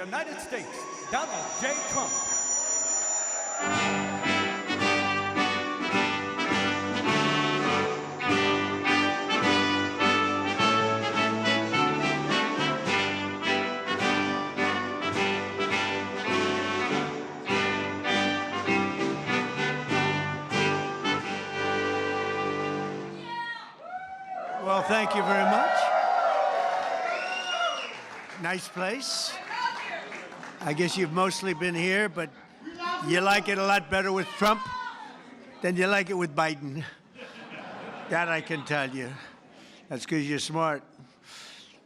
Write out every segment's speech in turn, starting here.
United States, Donald J. Trump. Well, thank you very much. Nice place. I guess you've mostly been here, but you like it a lot better with Trump than you like it with Biden. That I can tell you. That's because you're smart.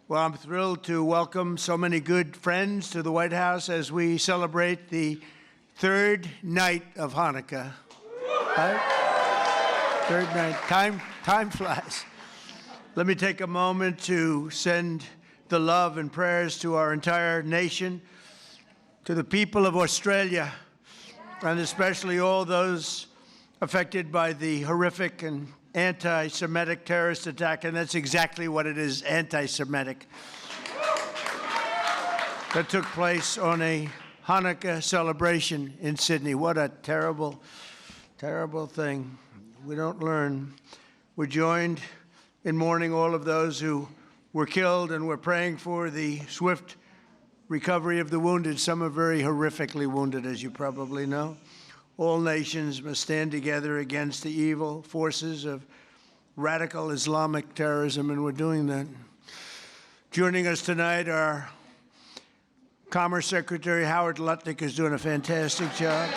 Well, I'm thrilled to welcome so many good friends to the White House as we celebrate the third night of Hanukkah. Right? Third night. Time flies. Let me take a moment to send the love and prayers to our entire nation, to the people of Australia, and especially all those affected by the horrific and anti-Semitic terrorist attack, and that's exactly what it is, anti-Semitic, that took place on a Hanukkah celebration in Sydney. What a terrible, terrible thing. We don't learn. We're joined in mourning all of those who were killed, and we're praying for the swift recovery of the wounded. Some are very horrifically wounded, as you probably know. All nations must stand together against the evil forces of radical Islamic terrorism, and we're doing that. Joining us tonight, our Commerce Secretary Howard Lutnick is doing a fantastic job.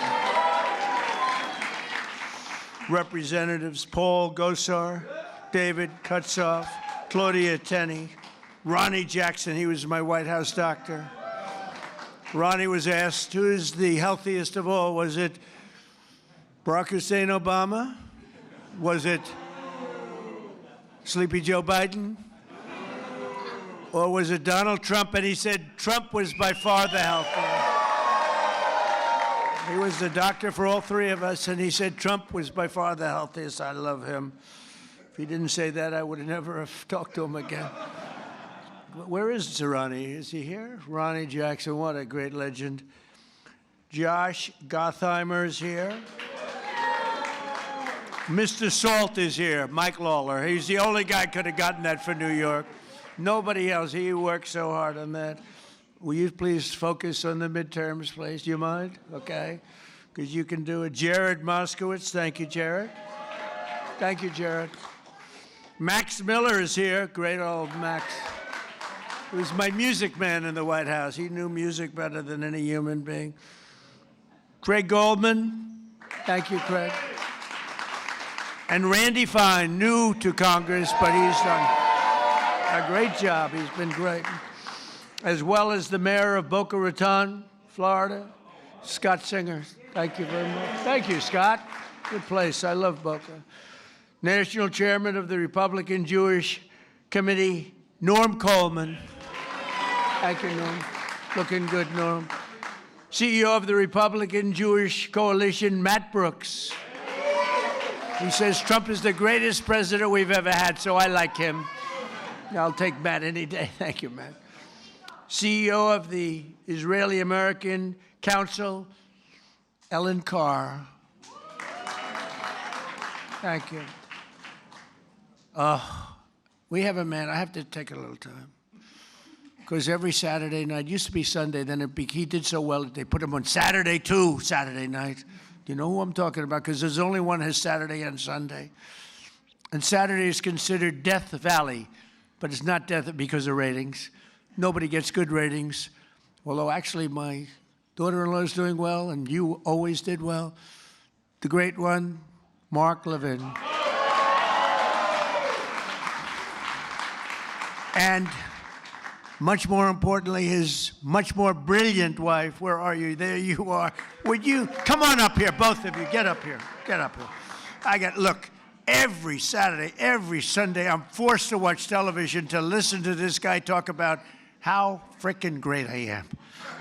Representatives Paul Gosar, David Kutzoff, Claudia Tenney, Ronnie Jackson, he was my White House doctor. Ronnie was asked, who is the healthiest of all? Was it Barack Hussein Obama? Was it Sleepy Joe Biden? Or was it Donald Trump? And he said Trump was by far the healthiest. He was the doctor for all three of us, and he said Trump was by far the healthiest. I love him. If he didn't say that, I would have never have talked to him again. Where is Ronnie? Is he here? Ronnie Jackson, what a great legend. Josh Gottheimer's here. Mr. Salt is here, Mike Lawler. He's the only guy could have gotten that for New York. Nobody else. He worked so hard on that. Will you please focus on the midterms, please? Do you mind? Okay. Because you can do it. Jared Moskowitz. Thank you, Jared. Thank you, Jared. Max Miller is here. Great old Max. He was my music man in the White House. He knew music better than any human being. Craig Goldman. Thank you, Craig. And Randy Fine, new to Congress, but he's done a great job. He's been great. As well as the mayor of Boca Raton, Florida, Scott Singer. Thank you very much. Thank you, Scott. Good place. I love Boca. National Chairman of the Republican Jewish Committee, Norm Coleman. Thank you, Norm. Looking good, Norm. CEO of the Republican Jewish Coalition, Matt Brooks. He says Trump is the greatest president we've ever had, so I like him. I'll take Matt any day. Thank you, Matt. CEO of the Israeli-American Council, Ellen Carr. Thank you. We have a man, I have to take a little time. Because every Saturday night, used to be Sunday, then he did so well that they put him on Saturday too, Saturday night. Do you know who I'm talking about? Because there's only one has Saturday and Sunday. And Saturday is considered Death Valley, but it's not death because of ratings. Nobody gets good ratings. Although actually my daughter-in-law is doing well, and you always did well. The great one, Mark Levin. And much more importantly, his much more brilliant wife. Where are you? There you are. Would you come on up here, both of you? Get up here. Get up here. Look, every Saturday, every Sunday, I'm forced to watch television to listen to this guy talk about how frickin' great I am.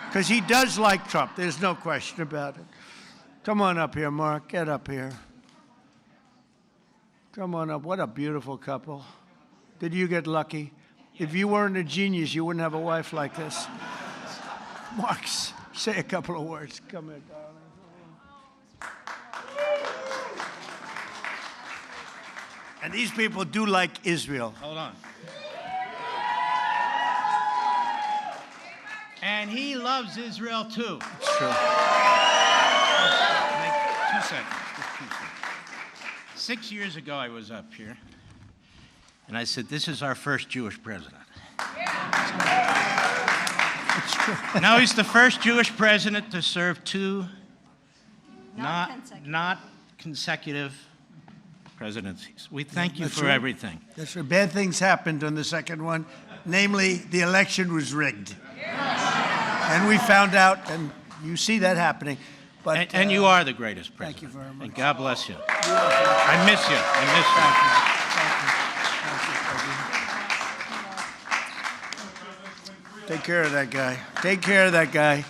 Because he does like Trump. There's no question about it. Come on up here, Mark. Get up here. Come on up. What a beautiful couple. Did you get lucky? If you weren't a genius, you wouldn't have a wife like this. Mark, say a couple of words. Come here, darling. And these people do like Israel. Hold on. And he loves Israel too. It's true. 2 seconds. Just 2 seconds. 6 years ago, I was up here, and I said, "This is our first Jewish president." It's true. Now he's the first Jewish president to serve two not consecutive presidencies. We thank you for everything. That's right. Bad things happened on the second one. Namely, the election was rigged. And we found out, and you see that happening. But, and you are the greatest president. Thank you very much. And God bless you. I miss you. I miss you. Take care of that guy. Take care of that guy.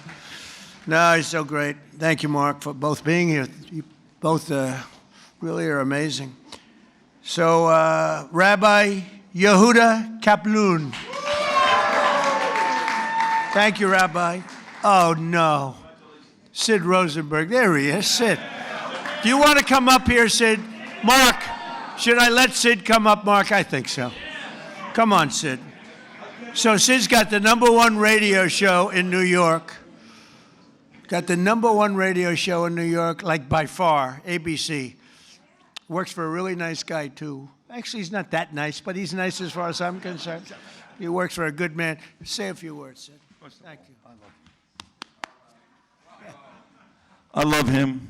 No, he's so great. Thank you, Mark, for both being here. You both really are amazing. So, Rabbi Yehuda Kaplan. Thank you, Rabbi. Oh, no. Sid Rosenberg. There he is. Sid. Do you want to come up here, Sid? Mark, should I let Sid come up, Mark? I think so. Come on, Sid. So Sid's got the #1 radio show in New York. Got the #1 radio show in New York, like by far, ABC. Works for a really nice guy, too. Actually, he's not that nice, but he's nice as far as I'm concerned. He works for a good man. Say a few words, Sid. Thank you. I love him.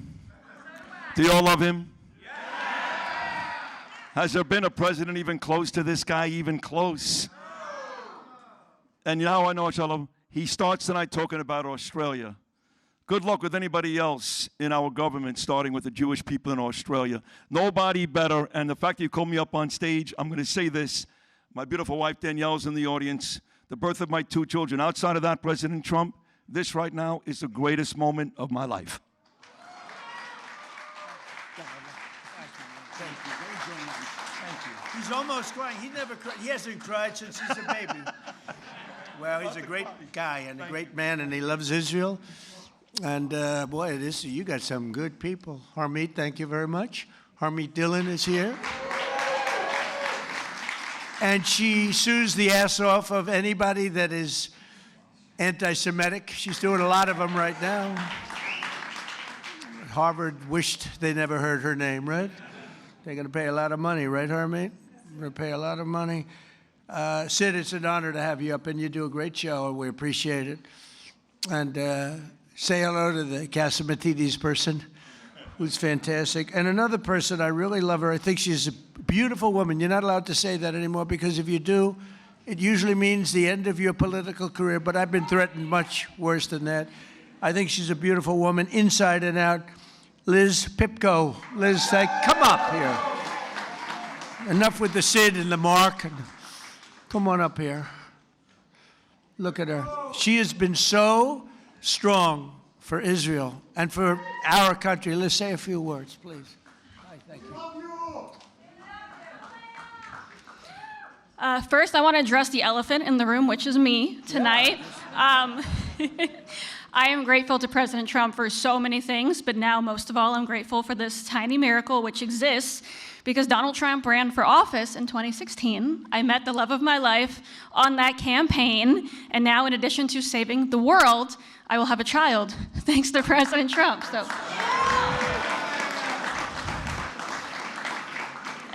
Do you all love him? Has there been a president even close to this guy, even close? And now I know I love him. He starts tonight talking about Australia. Good luck with anybody else in our government, starting with the Jewish people in Australia. Nobody better. And the fact that you called me up on stage, I'm going to say this. My beautiful wife Danielle's in the audience. The birth of my 2 children. Outside of that, President Trump, this right now is the greatest moment of my life. Thank you. He's almost crying. He never cried. He hasn't cried since he's a baby. Well, he's a great guy and a great man, and he loves Israel. And boy, you got some good people. Harmeet, thank you very much. Harmeet Dillon is here. And she sues the ass off of anybody that is anti-Semitic. She's doing a lot of them right now. Harvard wished they never heard her name, right? They're going to pay a lot of money, right, Harmeet? They're going to pay a lot of money. Sid, it's an honor to have you up, and you do a great show, and we appreciate it. And say hello to the Casamatides person, who's fantastic. And another person, I really love her. I think she's a beautiful woman. You're not allowed to say that anymore, because if you do, it usually means the end of your political career, but I've been threatened much worse than that. I think she's a beautiful woman, inside and out. Liz Pipko. Liz, come up here. Enough with the Sid and the Mark. Come on up here. Look at her. She has been so strong for Israel and for our country. Let's say a few words, please. Hi, thank you. First, I want to address the elephant in the room, which is me tonight. I am grateful to President Trump for so many things, but now, most of all, I'm grateful for this tiny miracle which exists because Donald Trump ran for office in 2016. I met the love of my life on that campaign, and now, in addition to saving the world, I will have a child, thanks to President Trump.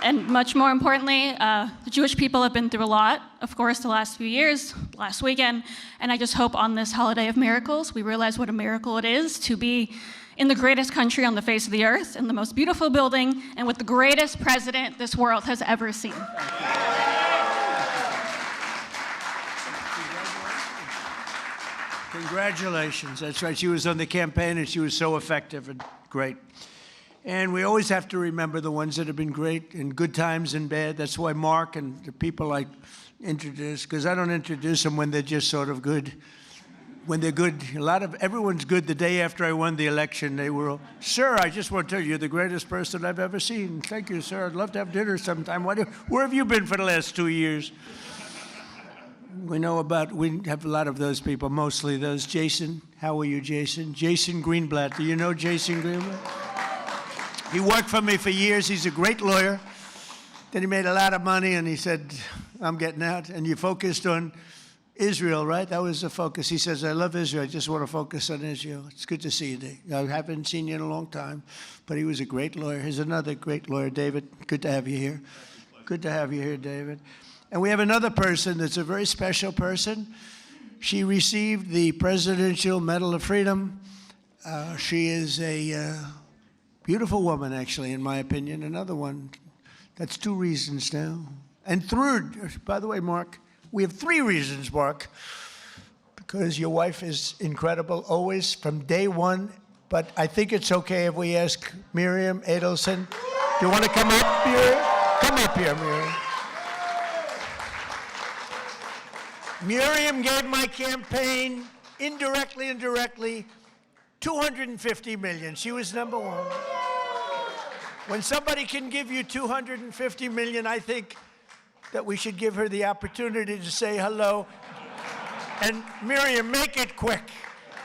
And much more importantly, the Jewish people have been through a lot, of course, the last few years, last weekend, and I just hope on this holiday of miracles, we realize what a miracle it is to be in the greatest country on the face of the earth, in the most beautiful building, and with the greatest president this world has ever seen. Congratulations. That's right. She was on the campaign, and she was so effective and great. And we always have to remember the ones that have been great in good times and bad. That's why Mark and the people I introduce, because I don't introduce them when they're just sort of good. When they're good, everyone's good. The day after I won the election, they were all, "Sir, I just want to tell you, you're the greatest person I've ever seen. Thank you, sir. I'd love to have dinner sometime. Where have you been for the last 2 years?" We have a lot of those people, mostly those. Jason, how are you, Jason? Jason Greenblatt. Do you know Jason Greenblatt? He worked for me for years. He's a great lawyer. Then he made a lot of money, and he said, I'm getting out. And you focused on Israel, right? That was the focus. He says, I love Israel. I just want to focus on Israel. It's good to see you, Dave. I haven't seen you in a long time, but he was a great lawyer. Here's another great lawyer, David. Good to have you here. Good to have you here, David. And we have another person that's a very special person. She received the Presidential Medal of Freedom. She is a beautiful woman, actually, in my opinion. Another one. That's 2 reasons now. And third, by the way, Mark, we have 3 reasons, Mark, because your wife is incredible, always, from day one. But I think it's okay if we ask Miriam Adelson. Do you want to come up, Miriam? Come up here, Miriam. Miriam gave my campaign, indirectly and directly, $250 million. She was number 1. When somebody can give you $250 million, I think that we should give her the opportunity to say hello. And Miriam, make it quick,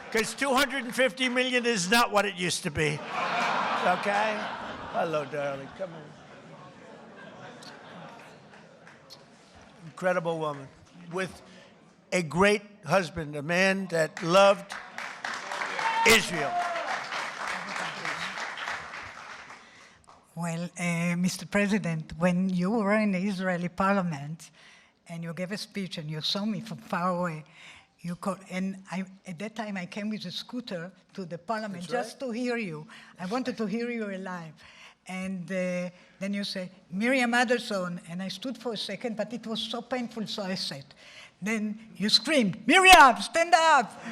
because $250 million is not what it used to be. Okay? Hello, darling. Come on. Incredible woman with a great husband, a man that loved Israel. Well, Mr. President, when you were in the Israeli parliament and you gave a speech and you saw me from far away, at that time I came with a scooter to the parliament just to hear you. I wanted to hear you alive. And then you say, Miriam Adelson, and I stood for a second, but it was so painful, so I sat. Then you screamed, Miriam, stand up!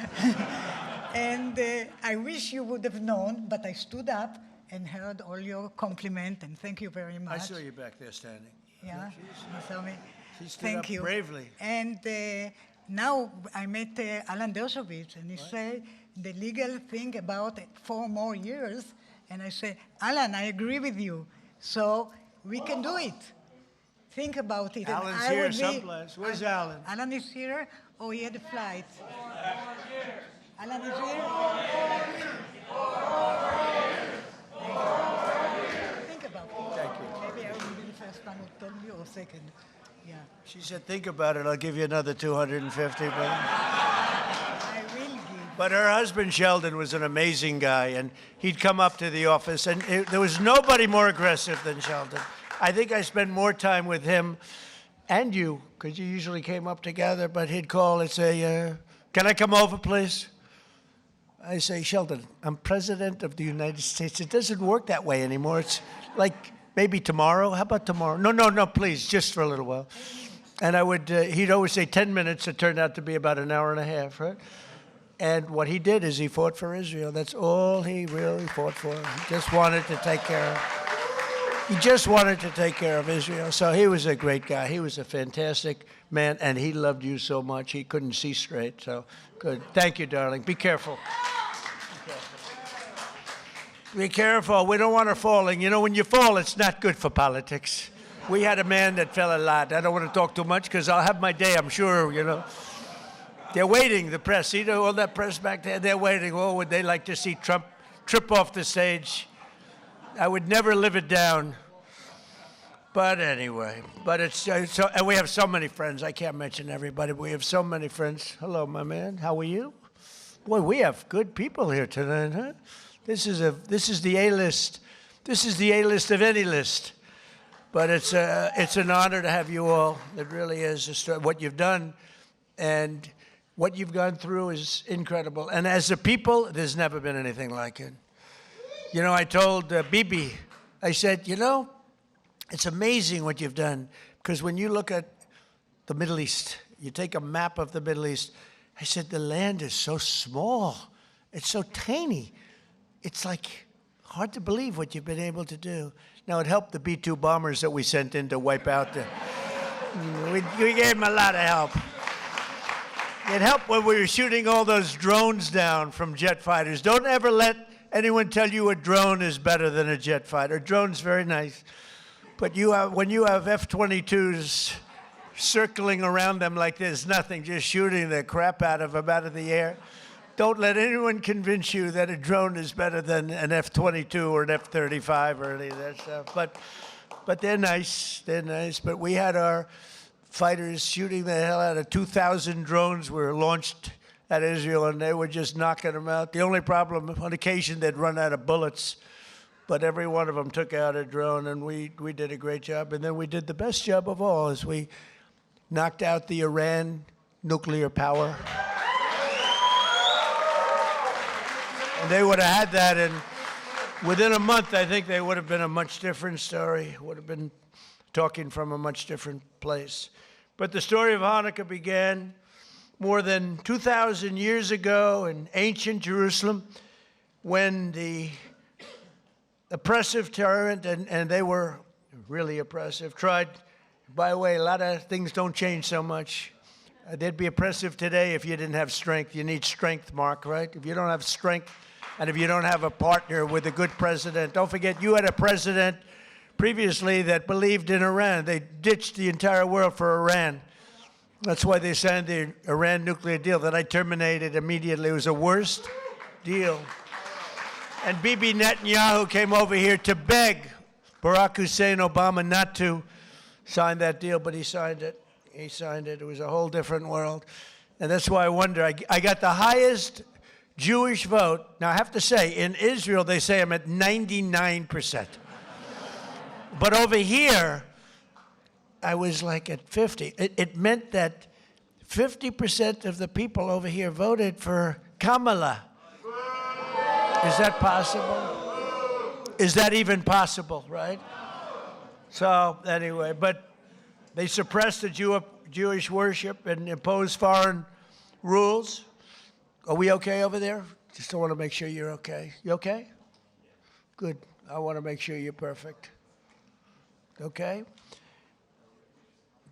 And I wish you would have known, but I stood up and heard all your compliment, and thank you very much. I saw you back there standing. Yeah, you saw me. She stood Thank up you. bravely. And now I met Alan Dershowitz, and he said the legal thing about 4 more years, and I said, Alan, I agree with you, so we can do it. Think about it. Alan's and I here would be, someplace. Where's Alan? Alan is here, or he had a flight? Alan is here? Think about it. Thank you. Maybe I will be the first one who told me, or second. Yeah. She said, think about it. I'll give you another 250. I will give. But her husband, Sheldon, was an amazing guy, and he'd come up to the office, and there was nobody more aggressive than Sheldon. I think I spent more time with him and you, because you usually came up together, but he'd call and say, can I come over, please? I say, Sheldon, I'm president of the United States. It doesn't work that way anymore. It's like maybe tomorrow. How about tomorrow? No, please, just for a little while. And he'd always say 10 minutes. It turned out to be about an hour and a half, right? And what he did is he fought for Israel. That's all he really fought for. He just wanted to take care of Israel. So he was a great guy. He was a fantastic man, and he loved you so much he couldn't see straight. So good. Thank you, darling. Be careful. Be careful. We don't want her falling. You know, when you fall, it's not good for politics. We had a man that fell a lot. I don't want to talk too much because I'll have my day, I'm sure, you know. They're waiting, the press. See all that press back there? They're waiting. Oh, would they like to see Trump trip off the stage? I would never live it down. But anyway, and we have so many friends. I can't mention everybody. We have so many friends. Hello, my man. How are you? Boy, we have good people here tonight, huh? This is the A-list. This is the A-list of any list. But it's an honor to have you all. It really is. What you've done and what you've gone through is incredible. And as a people, there's never been anything like it. You know, I told Bibi, I said, you know, it's amazing what you've done. Because when you look at the Middle East, you take a map of the Middle East, I said, the land is so small. It's so tiny. It's like hard to believe what you've been able to do. Now, it helped the B-2 bombers that we sent in to wipe out the... we gave them a lot of help. It helped when we were shooting all those drones down from jet fighters. Don't ever let anyone tell you a drone is better than a jet fighter. A drone's very nice. But when you have F-22s circling around them like there's nothing, just shooting the crap out of them out of the air. Don't let anyone convince you that a drone is better than an F-22 or an F-35 or any of that stuff. But they're nice. They're nice. But we had our fighters shooting the hell out of 2,000 drones were launched at Israel, and they were just knocking them out. The only problem, on occasion, they'd run out of bullets. But every one of them took out a drone, and we did a great job. And then we did the best job of all, is we knocked out the Iran nuclear power. And they would have had that, and within a month, I think they would have been a much different story, would have been talking from a much different place. But the story of Hanukkah began more than 2,000 years ago in ancient Jerusalem, when the oppressive tyrant, and they were really oppressive, tried, by the way, a lot of things don't change so much. They'd be oppressive today if you didn't have strength. You need strength, Mark, right? If you don't have strength, and if you don't have a partner with a good president, don't forget you had a president previously that believed in Iran. They ditched the entire world for Iran. That's why they signed the Iran nuclear deal that I terminated immediately. It was the worst deal. And Bibi Netanyahu came over here to beg Barack Hussein Obama not to sign that deal, but he signed it. He signed it. It was a whole different world. And that's why I wonder. I got the highest Jewish vote. Now, I have to say, in Israel, they say I'm at 99%. But over here, I was like at 50. It meant that 50% of the people over here voted for Kamala. Is that possible? Is that even possible, right? So, anyway, but they suppressed the Jewish worship and imposed foreign rules. Are we okay over there? Just want to make sure you're okay. You okay? Good. I want to make sure you're perfect. Okay?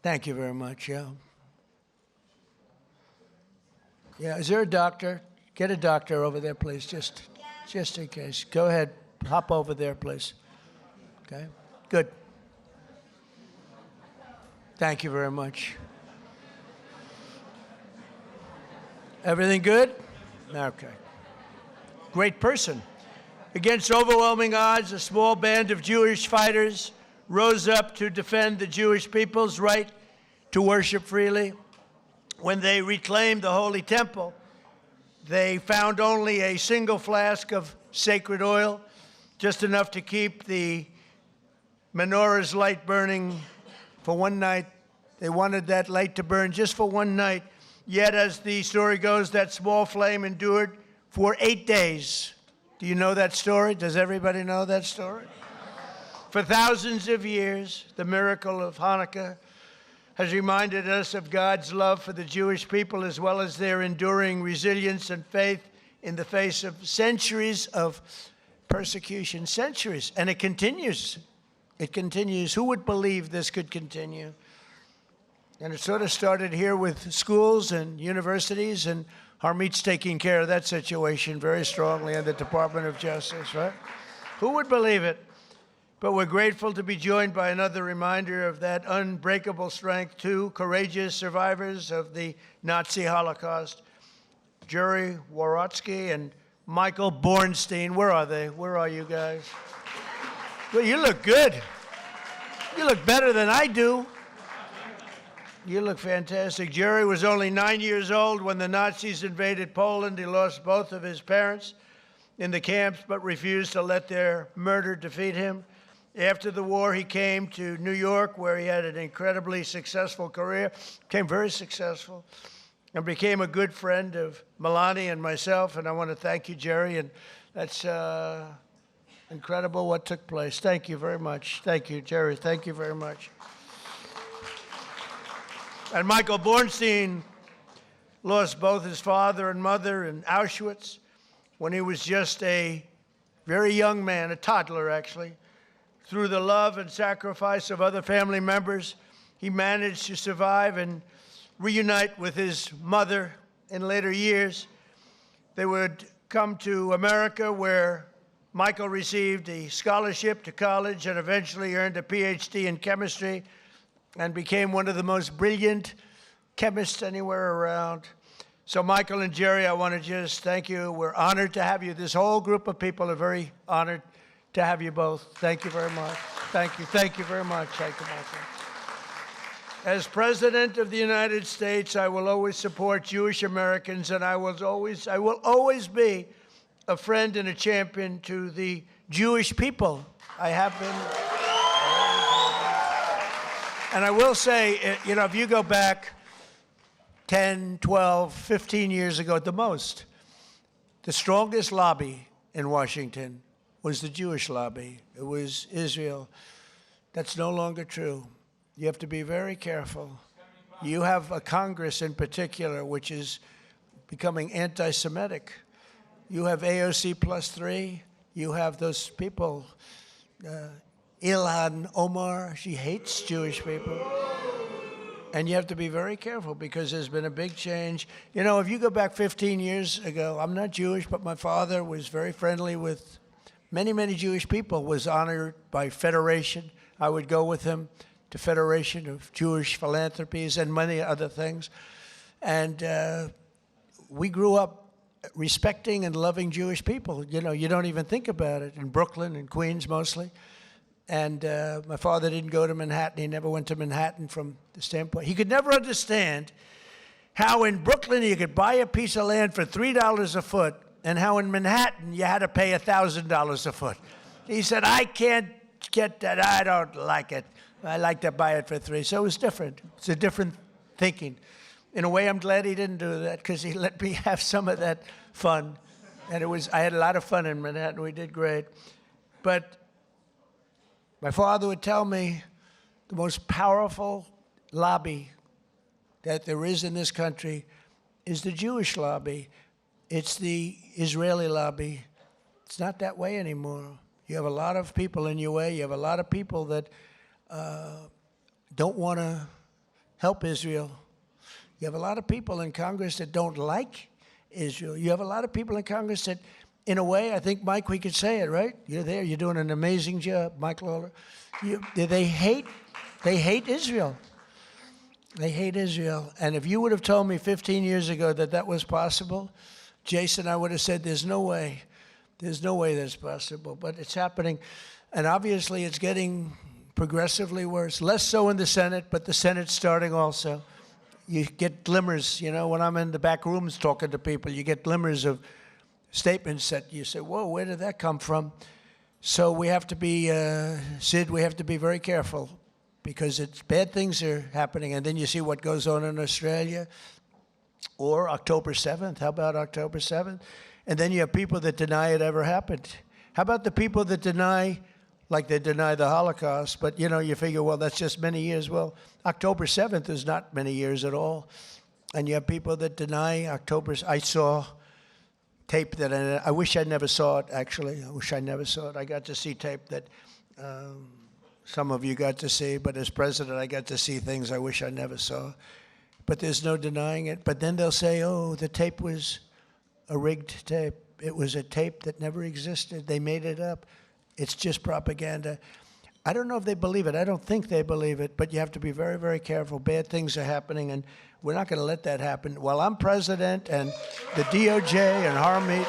Thank you very much, yeah. Yeah, is there a doctor? Get a doctor over there, please, just in case. Go ahead, hop over there, please. Okay? Good. Thank you very much. Everything good? Okay. Great person. Against overwhelming odds, a small band of Jewish fighters rose up to defend the Jewish people's right to worship freely. When they reclaimed the Holy Temple, they found only a single flask of sacred oil, just enough to keep the menorah's light burning for one night. They wanted that light to burn just for one night. Yet, as the story goes, that small flame endured for 8 days. Do you know that story? Does everybody know that story? For thousands of years, the miracle of Hanukkah has reminded us of God's love for the Jewish people, as well as their enduring resilience and faith in the face of centuries of persecution. Centuries. And it continues. It continues. Who would believe this could continue? And it sort of started here with schools and universities, and Harmeet's taking care of that situation very strongly in the Department of Justice, right? Who would believe it? But we're grateful to be joined by another reminder of that unbreakable strength, two courageous survivors of the Nazi Holocaust, Jerry Worotsky and Michael Bornstein. Where are they? Where are you guys? Well, you look good. You look better than I do. You look fantastic. Jerry was only 9 years old when the Nazis invaded Poland. He lost both of his parents in the camps, but refused to let their murder defeat him. After the war, he came to New York, where he had an incredibly successful career, became very successful, and became a good friend of Melanie and myself. And I want to thank you, Jerry, and that's incredible what took place. Thank you very much. Thank you, Jerry. Thank you very much. And Michael Bornstein lost both his father and mother in Auschwitz when he was just a very young man, a toddler actually. Through the love and sacrifice of other family members, he managed to survive and reunite with his mother in later years. They would come to America, where Michael received a scholarship to college and eventually earned a PhD in chemistry and became one of the most brilliant chemists anywhere around. So Michael and Jerry, I want to just thank you. We're honored to have you. This whole group of people are very honored to have you both. Thank you very much. Thank you. Thank you very much. Thank you, Michael. As President of the United States, I will always support Jewish Americans, and I will always be a friend and a champion to the Jewish people. I have been. And I will say, you know, if you go back 10, 12, 15 years ago at the most, the strongest lobby in Washington was the Jewish lobby. It was Israel. That's no longer true. You have to be very careful. You have a Congress in particular which is becoming anti-Semitic. You have AOC +3. You have those people, Ilhan Omar, she hates Jewish people. And you have to be very careful because there's been a big change. You know, if you go back 15 years ago, I'm not Jewish, but my father was very friendly with many, many Jewish people, was honored by Federation. I would go with him to Federation of Jewish Philanthropies and many other things. And we grew up respecting and loving Jewish people. You know, you don't even think about it. In Brooklyn and Queens mostly. And my father didn't go to Manhattan. He never went to Manhattan from the standpoint. He could never understand how in Brooklyn you could buy a piece of land for $3 a foot and how in Manhattan you had to pay $1,000 a foot. He said, I can't get that. I don't like it. I like to buy it for $3. So it was different. It's a different thinking. In a way, I'm glad he didn't do that because he let me have some of that fun. And I had a lot of fun in Manhattan. We did great. But my father would tell me the most powerful lobby that there is in this country is the Jewish lobby. It's the Israeli lobby. It's not that way anymore. You have a lot of people in your way. You have a lot of people that don't want to help Israel. You have a lot of people in Congress that don't like Israel. You have a lot of people in Congress that, in a way, I think, Mike, we could say it, right? You're there. You're doing an amazing job, Mike Lawler. They hate Israel. They hate Israel. And if you would have told me 15 years ago that that was possible, Jason, I would have said, there's no way. There's no way that's possible. But it's happening. And obviously, it's getting progressively worse. Less so in the Senate, but the Senate's starting also. You get glimmers, you know, when I'm in the back rooms talking to people, you get glimmers of statements that you say, whoa, where did that come from? So we have to be, Sid, we have to be very careful because bad things are happening. And then you see what goes on in Australia or October 7th. How about October 7th? And then you have people that deny it ever happened. How about the people that deny, like they deny the Holocaust, but, you know, you figure, well, that's just many years. Well, October 7th is not many years at all. And you have people that deny October. I saw tape that I wish I never saw it, actually. I wish I never saw it. I got to see tape that some of you got to see, but as president, I got to see things I wish I never saw. But there's no denying it. But then they'll say, oh, the tape was a rigged tape. It was a tape that never existed. They made it up. It's just propaganda. I don't know if they believe it. I don't think they believe it, but you have to be very, very careful. Bad things are happening, and we're not going to let that happen. While I'm president and the DOJ and Harmeet,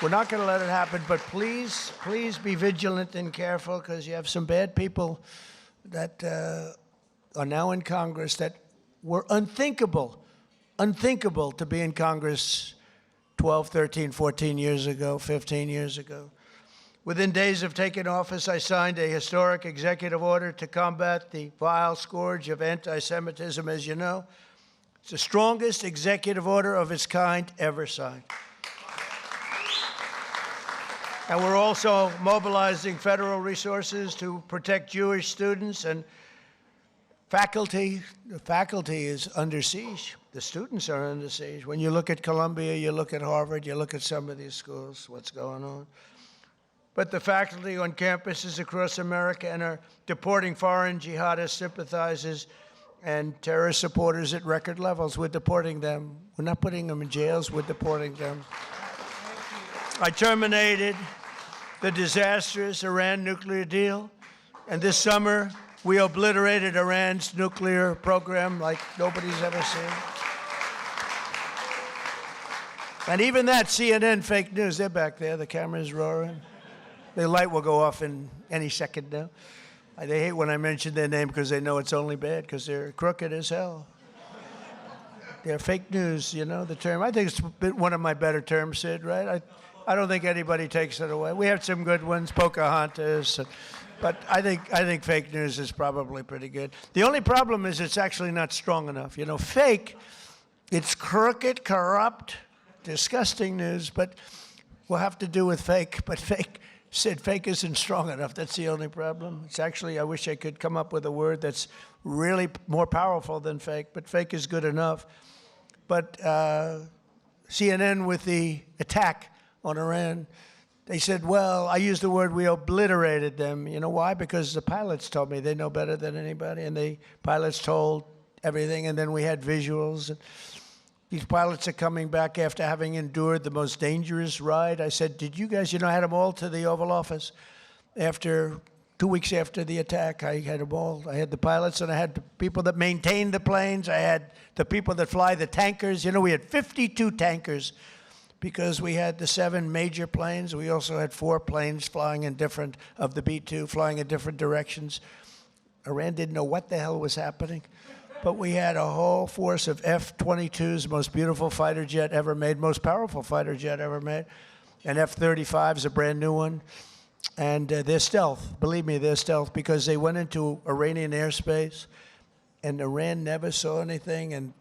we're not going to let it happen, but please be vigilant and careful because you have some bad people that are now in Congress that were unthinkable to be in Congress 12, 13, 14 years ago, 15 years ago. Within days of taking office, I signed a historic executive order to combat the vile scourge of anti-Semitism, as you know. It's the strongest executive order of its kind ever signed. And we're also mobilizing federal resources to protect Jewish students and faculty. The faculty is under siege. The students are under siege. When you look at Columbia, you look at Harvard, you look at some of these schools, what's going on. But the faculty on campuses across America and are deporting foreign jihadist sympathizers and terrorist supporters at record levels. We're deporting them. We're not putting them in jails. We're deporting them. I terminated the disastrous Iran nuclear deal. And this summer, We obliterated Iran's nuclear program like nobody's ever seen. And even that, CNN fake news, they're back there. The camera's roaring. The light will go off in any second now. They hate when I mention their name because they know it's only bad because they're crooked as hell. They're fake news, you know, the term. I think it's one of my better terms, Sid, right? I don't think anybody takes it away. We have some good ones, Pocahontas, but I think fake news is probably pretty good. The only problem is it's actually not strong enough. You know, fake, it's crooked, corrupt, disgusting news, but we'll have to do with fake. But fake isn't strong enough. That's the only problem. It's actually, I wish I could come up with a word that's really more powerful than fake, but fake is good enough. But CNN with the attack on Iran, they said, well, I used the word we obliterated them. You know why? Because the pilots told me they know better than anybody, and the pilots told everything, and then we had visuals. And these pilots are coming back after having endured the most dangerous ride. I said, did you guys, I had them all to the Oval Office after 2 weeks after the attack. I had them all. I had the pilots, and I had the people that maintained the planes. I had the people that fly the tankers. We had 52 tankers because we had the 7 major planes. We also had 4 planes flying of the B-2, flying in different directions. Iran didn't know what the hell was happening. But we had a whole force of F-22s, most beautiful fighter jet ever made, most powerful fighter jet ever made. And F-35 is a brand new one. And they're stealth. Believe me, they're stealth because they went into Iranian airspace and Iran never saw anything. And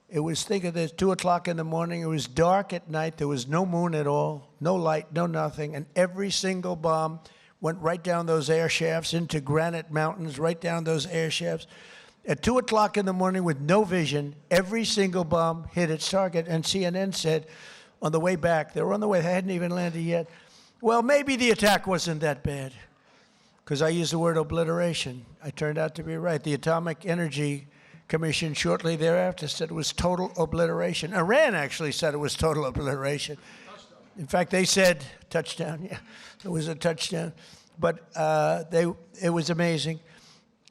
it was, think of this, 2 o'clock in the morning. It was dark at night. There was no moon at all, no light, no nothing. And every single bomb went right down those air shafts into granite mountains, right down those air shafts. At 2 o'clock in the morning with no vision, every single bomb hit its target. And CNN said on the way back, they were on the way, they hadn't even landed yet, well, maybe the attack wasn't that bad, because I used the word obliteration. I turned out to be right. The Atomic Energy Commission shortly thereafter said it was total obliteration. Iran actually said it was total obliteration. In fact, they said touchdown. Yeah, it was a touchdown. But it was amazing.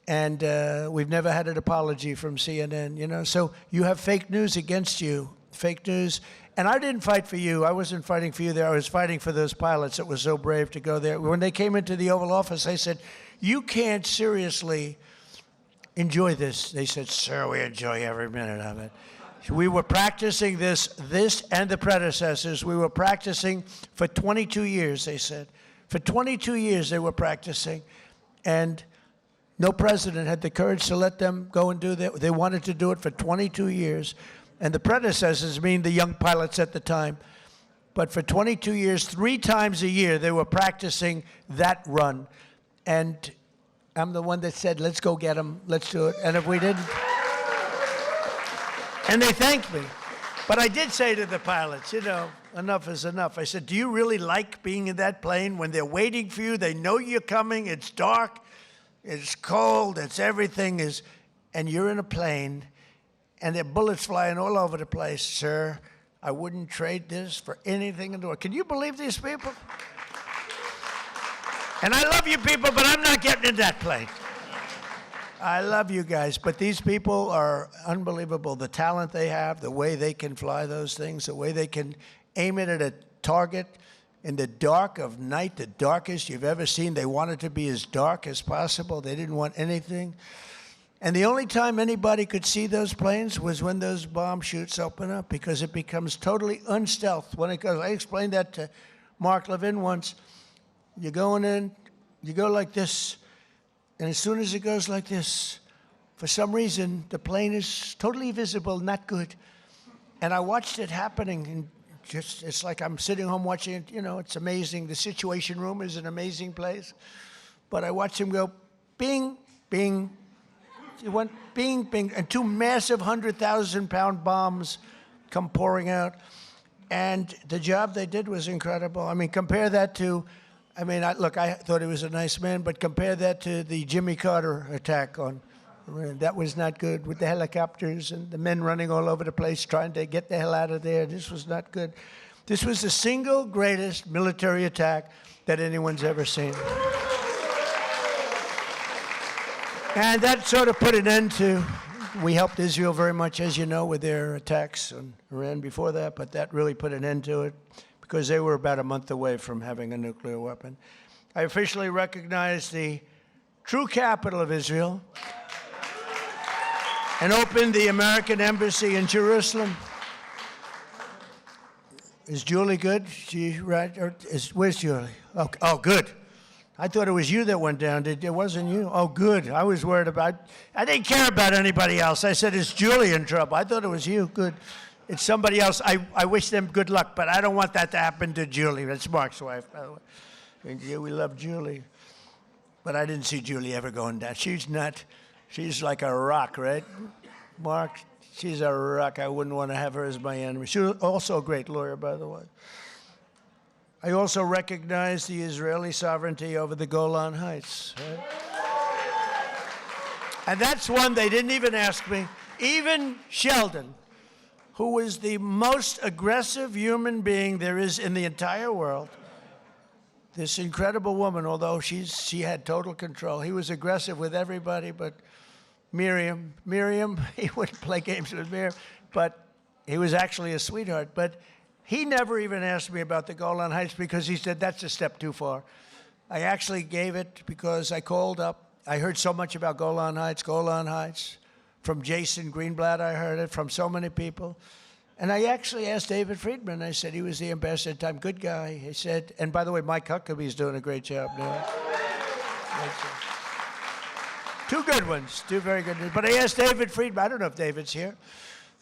And we've never had an apology from CNN, So you have fake news against you, fake news. And I didn't fight for you. I wasn't fighting for you there. I was fighting for those pilots that were so brave to go there. When they came into the Oval Office, I said, you can't seriously enjoy this. They said, sir, we enjoy every minute of it. We were practicing this and the predecessors. We were practicing for 22 years, they said. For 22 years they were practicing. And no president had the courage to let them go and do that. They wanted to do it for 22 years. And the predecessors mean the young pilots at the time. But for 22 years, 3 times a year, they were practicing that run. And I'm the one that said, let's go get them, let's do it. And if we didn't, and they thanked me. But I did say to the pilots, enough is enough. I said, do you really like being in that plane when they're waiting for you? They know you're coming, it's dark, it's cold, it's everything is, and you're in a plane, and there are bullets flying all over the place, sir. I wouldn't trade this for anything in the world. Can you believe these people? And I love you people, but I'm not getting in that plane. I love you guys, but these people are unbelievable. The talent they have, the way they can fly those things, the way they can aim it at a target in the dark of night, the darkest you've ever seen. They wanted to be as dark as possible. They didn't want anything. And the only time anybody could see those planes was when those bomb chutes open up, because it becomes totally unstealth when it goes. I explained that to Mark Levin once. You're going in, you go like this, and as soon as it goes like this, for some reason, the plane is totally visible, not good. And I watched it happening, and it's like I'm sitting home watching it. It's amazing. The Situation Room is an amazing place. But I watched him go, bing, bing. It went bing, bing, and 2 massive 100,000-pound bombs come pouring out. And the job they did was incredible. I mean, compare that to, I thought he was a nice man, but compare that to the Jimmy Carter attack on Iran. That was not good, with the helicopters and the men running all over the place trying to get the hell out of there. This was not good. This was the single greatest military attack that anyone's ever seen. And that sort of put an end to, we helped Israel very much, as you know, with their attacks on Iran before that, but that really put an end to it because they were about a month away from having a nuclear weapon. I officially recognize the true capital of Israel and opened the American embassy in Jerusalem. Is Julie good? She right? Where's Julie? Oh, good. I thought it was you that went down. It wasn't you? Oh, good. I was worried about, I didn't care about anybody else. I said, is Julie in trouble? I thought it was you. Good. It's somebody else. I wish them good luck, but I don't want that to happen to Julie. That's Mark's wife, by the way. And we love Julie. But I didn't see Julie ever going down. She's like a rock, right? Mark, she's a rock. I wouldn't want to have her as my enemy. She was also a great lawyer, by the way. I also recognize the Israeli sovereignty over the Golan Heights. Right? And that's one they didn't even ask me. Even Sheldon, who is the most aggressive human being there is in the entire world, this incredible woman, although she had total control. He was aggressive with everybody, but Miriam, he wouldn't play games with Miriam, but he was actually a sweetheart. But he never even asked me about the Golan Heights because he said, that's a step too far. I actually gave it because I called up. I heard so much about Golan Heights. From Jason Greenblatt, I heard it, from so many people. And I actually asked David Friedman. I said, he was the ambassador at the time, good guy. He said, and by the way, Mike Huckabee's doing a great job now. Two good ones, two very good ones. But I asked David Friedman, I don't know if David's here,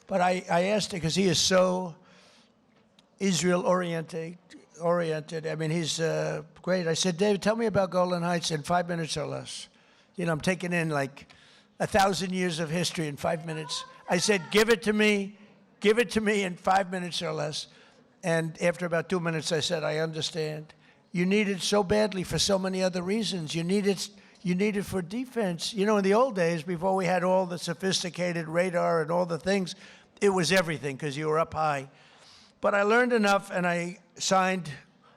but I asked him because he is so Israel-oriented. I mean, he's great. I said, David, tell me about Golan Heights in 5 minutes or less. You know, I'm taking in like 1,000 years of history in 5 minutes. I said, give it to me in 5 minutes or less. And after about 2 minutes, I said, I understand. You need it so badly for so many other reasons. You need it for defense. You know, in the old days, before we had all the sophisticated radar and all the things, it was everything because you were up high. But I learned enough, and I signed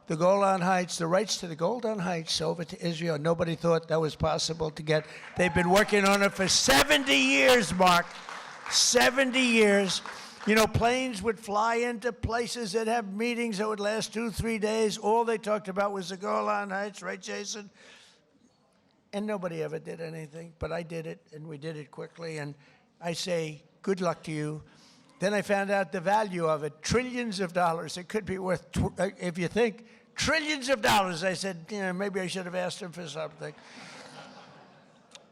the Golan Heights, the rights to the Golan Heights over to Israel. Nobody thought that was possible to get. They've been working on it for 70 years, Mark. 70 years. You know, planes would fly into places that have meetings that would last 2-3 days. All they talked about was the Golan Heights, right, Jason? And nobody ever did anything, but I did it, and we did it quickly. And I say, good luck to you. Then I found out the value of it, trillions of dollars. It could be worth, if you think, trillions of dollars. I said, you know, maybe I should have asked him for something.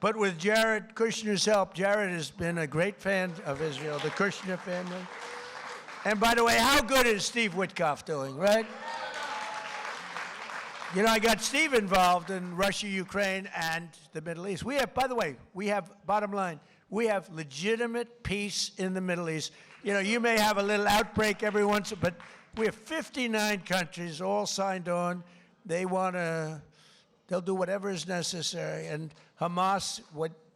But with Jared Kushner's help, Jared has been a great fan of Israel, the Kushner family. And by the way, how good is Steve Witkoff doing, right? You know, I got Steve involved in Russia, Ukraine, and the Middle East. We have, by the way, bottom line, we have legitimate peace in the Middle East. You know, you may have a little outbreak every once, but we have 59 countries all signed on. They'll do whatever is necessary. And Hamas,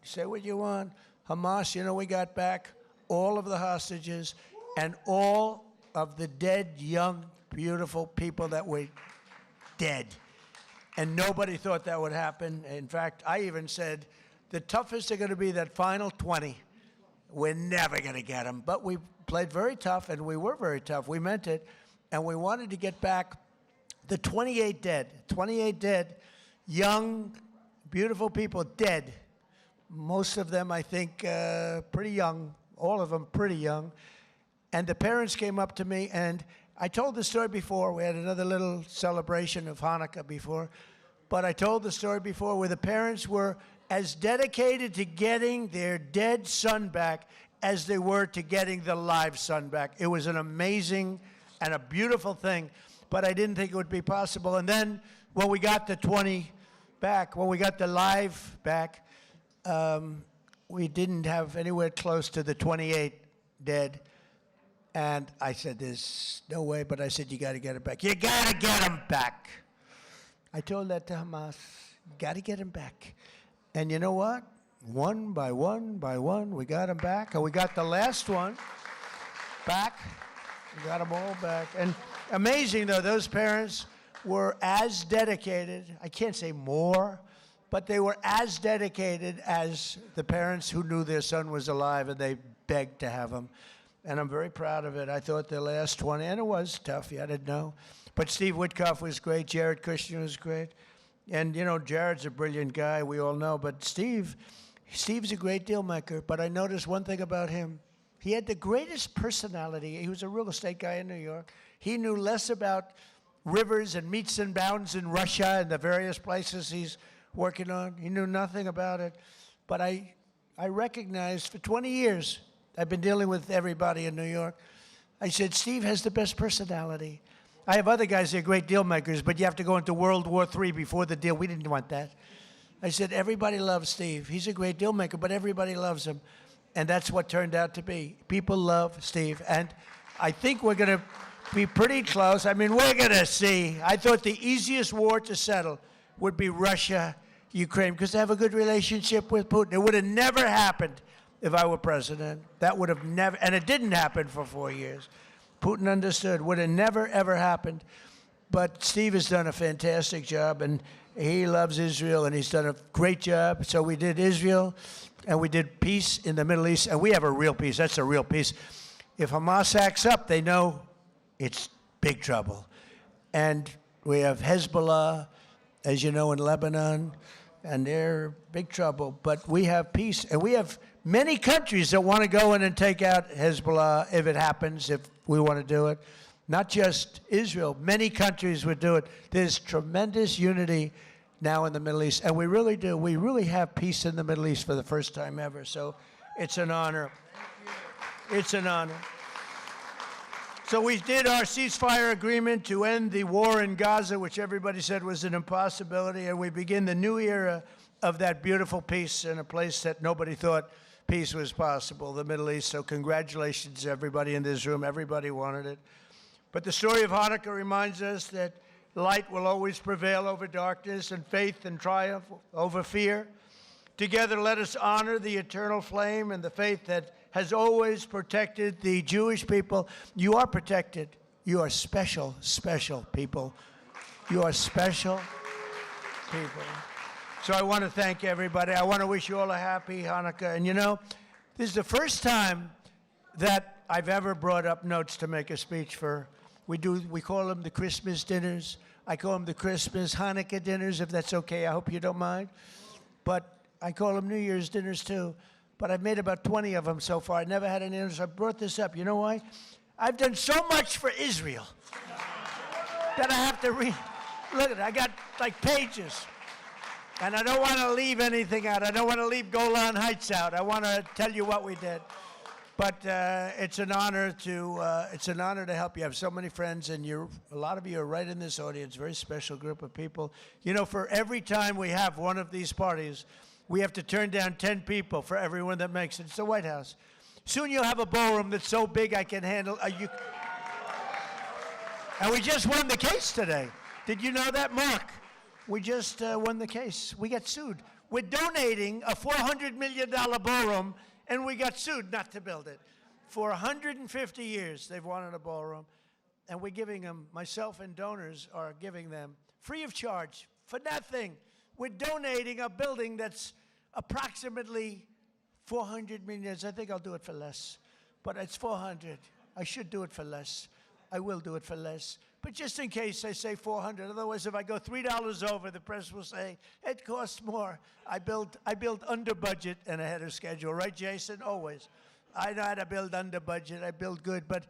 say what you want. Hamas, you know, we got back all of the hostages and all of the dead, young, beautiful people that were dead. And nobody thought that would happen. In fact, I even said, the toughest are going to be that final 20. We're never going to get them. But we played very tough, and we were very tough. We meant it. And we wanted to get back the 28 dead. 28 dead, young, beautiful people dead. Most of them, I think, pretty young. All of them pretty young. And the parents came up to me, and I told the story before. We had another little celebration of Hanukkah before. But I told the story before where the parents were as dedicated to getting their dead son back as they were to getting the live son back. It was an amazing and a beautiful thing, but I didn't think it would be possible. And then when we got the 20 back, when we got the live back, we didn't have anywhere close to the 28 dead. And I said, there's no way, but I said, you got to get it back. You got to get them back. I told that to Hamas, you got to get them back. And you know what? One by one, we got them back. And we got the last one back. We got them all back. And amazing, though, those parents were as dedicated, I can't say more, but they were as dedicated as the parents who knew their son was alive, and they begged to have him. And I'm very proud of it. I thought the last 20, and it was tough, I didn't know. But Steve Witkoff was great, Jared Kushner was great. And, you know, Jared's a brilliant guy, we all know. But Steve's a great deal maker. But I noticed one thing about him. He had the greatest personality. He was a real estate guy in New York. He knew less about rivers and meets and bounds in Russia and the various places he's working on. He knew nothing about it. But I recognized for 20 years, I've been dealing with everybody in New York. I said, Steve has the best personality. I have other guys that are great deal makers, but you have to go into World War III before the deal. We didn't want that. I said, everybody loves Steve. He's a great deal maker, but everybody loves him. And that's what turned out to be. People love Steve. And I think we're going to be pretty close. I mean, we're going to see. I thought the easiest war to settle would be Russia, Ukraine, because they have a good relationship with Putin. It would have never happened if I were president. That would have never, and it didn't happen for 4 years. Putin understood, would have never, ever happened. But Steve has done a fantastic job, and he loves Israel, and he's done a great job. So we did Israel, and we did peace in the Middle East, and we have a real peace. That's a real peace. If Hamas acts up, they know it's big trouble. And we have Hezbollah, as you know, in Lebanon, and they're big trouble. But we have peace, and we have many countries that want to go in and take out Hezbollah if it happens, if we want to do it. Not just Israel. Many countries would do it. There's tremendous unity now in the Middle East, and we really do. We really have peace in the Middle East for the first time ever, so it's an honor. It's an honor. So we did our ceasefire agreement to end the war in Gaza, which everybody said was an impossibility, and we begin the new era of that beautiful peace in a place that nobody thought peace was possible, the Middle East. So congratulations, everybody in this room. Everybody wanted it. But the story of Hanukkah reminds us that light will always prevail over darkness, and faith and triumph over fear. Together, let us honor the eternal flame and the faith that has always protected the Jewish people. You are protected. You are special, special people. You are special people. So I want to thank everybody. I want to wish you all a happy Hanukkah. And you know, this is the first time that I've ever brought up notes to make a speech for. We call them the Christmas dinners. I call them the Christmas Hanukkah dinners, if that's okay. I hope you don't mind. But I call them New Year's dinners too. But I've made about 20 of them so far. I never had any others. So I brought this up. You know why? I've done so much for Israel that I have to read. Look at it. I got like pages. And I don't want to leave anything out. I don't want to leave Golan Heights out. I want to tell you what we did. But it's an honor to help you. I have so many friends, and a lot of you are right in this audience. Very special group of people. You know, for every time we have one of these parties, we have to turn down 10 people for everyone that makes it. It's the White House. Soon you'll have a ballroom that's so big I can handle. And we just won the case today. Did you know that, Mark? We just won the case. We got sued. We're donating a $400 million ballroom, and we got sued not to build it. For 150 years, they've wanted a ballroom, and we're giving them, myself and donors are giving them, free of charge, for nothing. We're donating a building that's approximately 400 million. I think I'll do it for less, but it's 400. I should do it for less. I will do it for less. But just in case I say 400, otherwise if I go $3 over, the press will say, it costs more. I build under budget and ahead of schedule. Right, Jason? Always. I know how to build under budget. I build good. But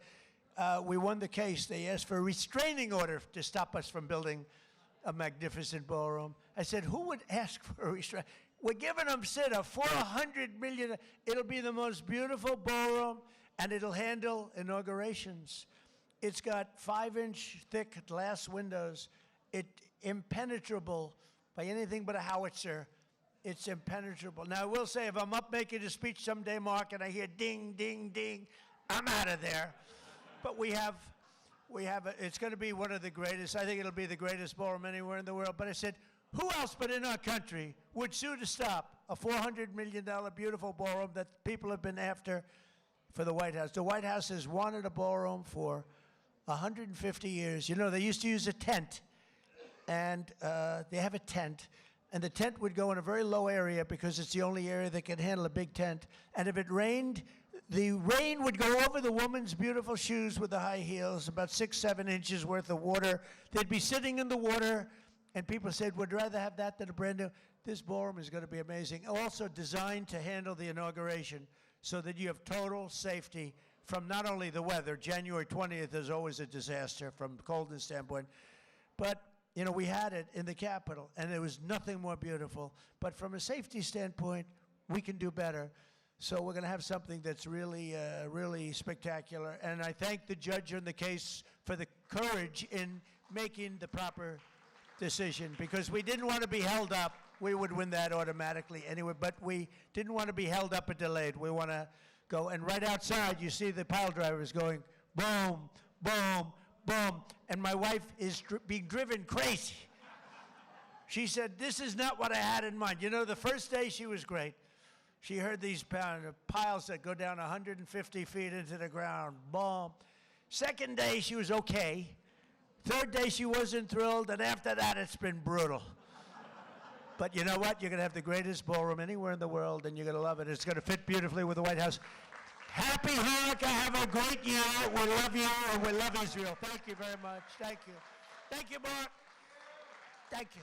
we won the case. They asked for a restraining order to stop us from building a magnificent ballroom. I said, who would ask for a restraining? We're giving them, Sid, a $400 million. It'll be the most beautiful ballroom, and it'll handle inaugurations. It's got 5-inch thick glass windows. It's impenetrable by anything but a howitzer. It's impenetrable. Now, I will say, if I'm up making a speech someday, Mark, and I hear ding, ding, ding, I'm out of there. But it's going to be one of the greatest. I think it'll be the greatest ballroom anywhere in the world. But I said, who else but in our country would sue to stop a $400 million beautiful ballroom that people have been after for the White House? The White House has wanted a ballroom for 150 years. You know, they used to use a tent, and they have a tent, and the tent would go in a very low area because it's the only area that can handle a big tent. And if it rained, the rain would go over the woman's beautiful shoes with the high heels, about 6, 7 inches worth of water. They'd be sitting in the water, and people said, would rather have that than a brand new. This ballroom is going to be amazing. Also designed to handle the inauguration so that you have total safety from not only the weather. January 20th is always a disaster from the coldness standpoint, but you know, we had it in the Capitol, and there was nothing more beautiful. But from a safety standpoint, we can do better. So we're going to have something that's really, really spectacular. And I thank the judge on the case for the courage in making the proper decision, because we didn't want to be held up. We would win that automatically anyway, but we didn't want to be held up or delayed. We want to go. And right outside, you see the pile drivers going boom, boom, boom, and my wife is being driven crazy. She said, this is not what I had in mind. You know, the first day she was great. She heard these piles that go down 150 feet into the ground, boom. Second day she was okay. Third day she wasn't thrilled, and after that it's been brutal. But you know what? You're going to have the greatest ballroom anywhere in the world, and you're going to love it. It's going to fit beautifully with the White House. Happy Hanukkah. Have a great year. We love you, and we love Israel. Thank you very much. Thank you. Thank you, Mark. Thank you.